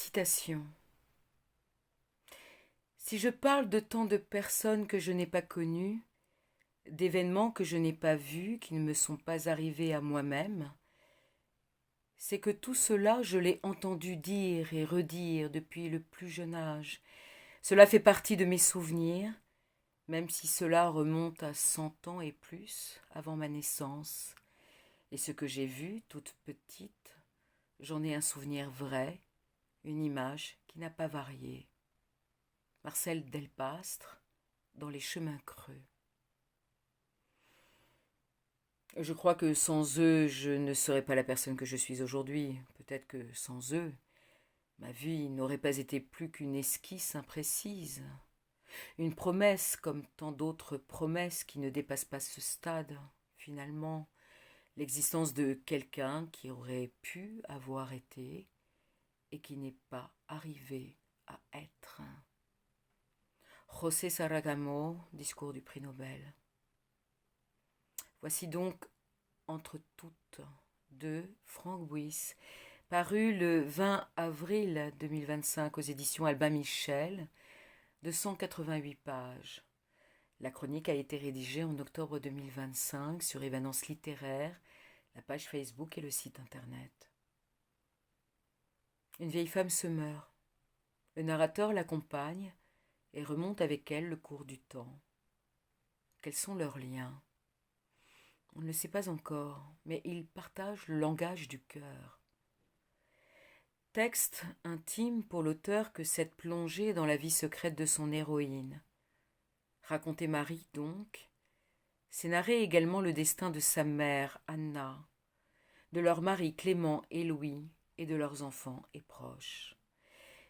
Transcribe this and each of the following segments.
Citation. Si je parle de tant de personnes que je n'ai pas connues, d'événements que je n'ai pas vus, qui ne me sont pas arrivés à moi-même, c'est que tout cela, je l'ai entendu dire et redire depuis le plus jeune âge. Cela fait partie de mes souvenirs, même si cela remonte à 100 ans et plus avant ma naissance. Et ce que j'ai vu, toute petite, j'en ai un souvenir vrai, une image qui n'a pas varié. Marcel Delpastre, dans Les chemins creux. Je crois que sans eux, je ne serais pas la personne que je suis aujourd'hui. Peut-être que sans eux, ma vie n'aurait pas été plus qu'une esquisse imprécise. Une promesse comme tant d'autres promesses qui ne dépassent pas ce stade, finalement. L'existence de quelqu'un qui aurait pu avoir été et qui n'est pas arrivé à être. José Saramago, discours du prix Nobel. Voici donc Entre toutes de Franck Buys, paru le 20 avril 2025 aux éditions Albin Michel, de 188 pages. La chronique a été rédigée en octobre 2025 sur Évanance littéraire, la page Facebook et le site internet. Une vieille femme se meurt. Le narrateur l'accompagne et remonte avec elle le cours du temps. Quels sont leurs liens ? On ne le sait pas encore, mais ils partagent le langage du cœur. Texte intime pour l'auteur que cette plongée dans la vie secrète de son héroïne. Raconter Marie, donc, c'est narrer également le destin de sa mère, Anna, de leurs maris Clément et Louis, et de leurs enfants et proches.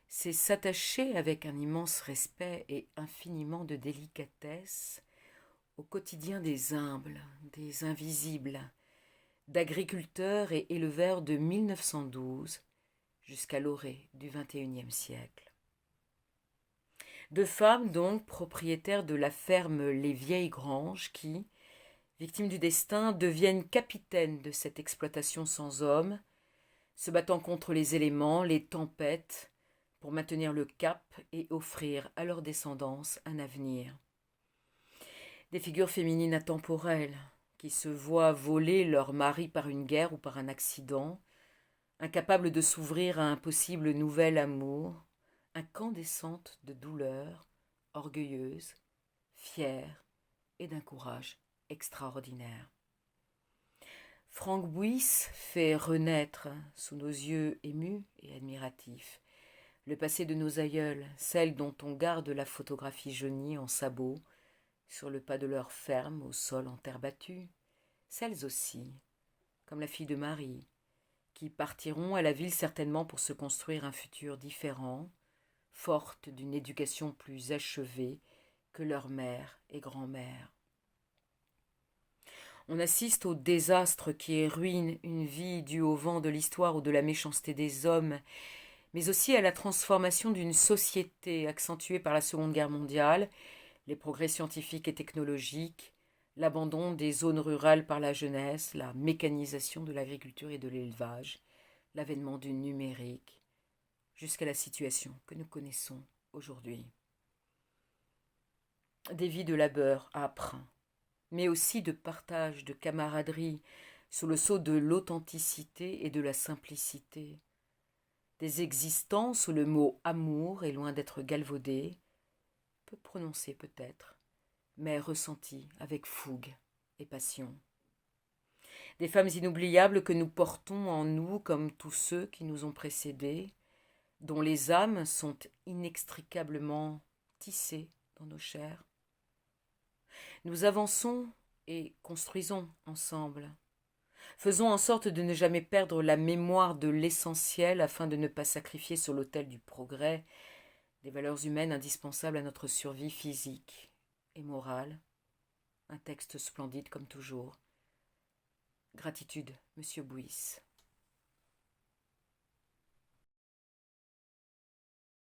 C'est s'attacher avec un immense respect et infiniment de délicatesse au quotidien des humbles, des invisibles, d'agriculteurs et éleveurs de 1912 jusqu'à l'orée du XXIe siècle. Deux femmes donc propriétaires de la ferme Les Vieilles Granges qui, victimes du destin, deviennent capitaines de cette exploitation sans hommes, se battant contre les éléments, les tempêtes, pour maintenir le cap et offrir à leur descendance un avenir. Des figures féminines intemporelles, qui se voient voler leur mari par une guerre ou par un accident, incapables de s'ouvrir à un possible nouvel amour, incandescentes de douleur, orgueilleuses, fières et d'un courage extraordinaire. Franck Buys fait renaître, sous nos yeux émus et admiratifs, le passé de nos aïeules, celles dont on garde la photographie jaunie en sabots, sur le pas de leur ferme au sol en terre battue, celles aussi, comme la fille de Marie, qui partiront à la ville certainement pour se construire un futur différent, fortes d'une éducation plus achevée que leur mère et grand-mère. On assiste au désastre qui ruine une vie due au vent de l'histoire ou de la méchanceté des hommes, mais aussi à la transformation d'une société accentuée par la Seconde Guerre mondiale, les progrès scientifiques et technologiques, l'abandon des zones rurales par la jeunesse, la mécanisation de l'agriculture et de l'élevage, l'avènement du numérique, jusqu'à la situation que nous connaissons aujourd'hui. Des vies de labeur âpres, mais aussi de partage, de camaraderie, sous le sceau de l'authenticité et de la simplicité. Des existences où le mot amour est loin d'être galvaudé, peu prononcé peut-être, mais ressenti avec fougue et passion. Des femmes inoubliables que nous portons en nous comme tous ceux qui nous ont précédés, dont les âmes sont inextricablement tissées dans nos chairs. Nous avançons et construisons ensemble. Faisons en sorte de ne jamais perdre la mémoire de l'essentiel afin de ne pas sacrifier sur l'autel du progrès des valeurs humaines indispensables à notre survie physique et morale. Un texte splendide comme toujours. Gratitude, Monsieur Buys.